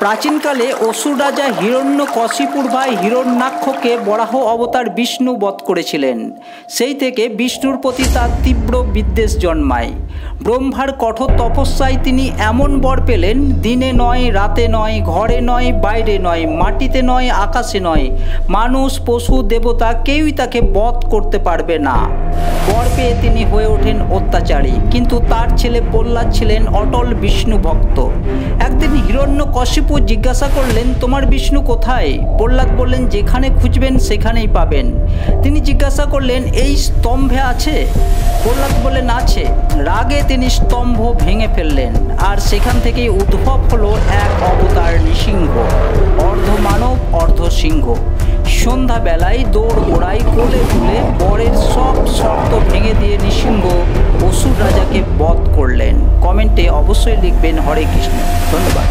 প্রাচীনকালে অসুর রাজা হিরণ্যকশিপুর ভাই হিরণ্যাক্ষকে বরাহ অবতার বিষ্ণু বধ করেছিলেন। সেই থেকে বিষ্ণুর প্রতি তার তীব্র বিদ্বেষ জন্মায়। ব্রহ্মার কঠোর তপস্যায় তিনি এমন বর পেলেন, দিনে নয়, রাতে নয়, ঘরে নয়, বাইরে নয়, মাটিতে নয়, আকাশে নয়, মানুষ, পশু, দেবতা কেউই তাকে বধ করতে পারবে না। বর পেয়ে তিনি হয়ে ওঠেন অত্যাচারী, কিন্তু তার ছেলে প্রহ্লাদ ছিলেন অটল বিষ্ণু ভক্ত। একদিন হিরণ্যকশিপু জিজ্ঞাসা করলেন, তোমার বিষ্ণু কোথায়? প্রহ্লাদ বললেন, যেখানে খুঁজবেন সেখানেই পাবেন। তিনি জিজ্ঞাসা করলেন, এই স্তম্ভে আছে? প্রহ্লাদ বললেন, আছে। রাগে তিনি স্তম্ভ ভেঙে ফেললেন, আর সেখান থেকেই উদ্ভব হলো এক অবতার নৃসিংহ, অর্ধ মানব অর্ধ সিংহ। সন্ধ্যাবেলায় দৌড় গোড়ায় কোলে তুলে বরের সব শর্ত ভেঙে দিয়ে নৃসিংহ অসুর রাজাকে বধ করলেন। কমেন্টে অবশ্যই লিখবেন হরে কৃষ্ণ। ধন্যবাদ।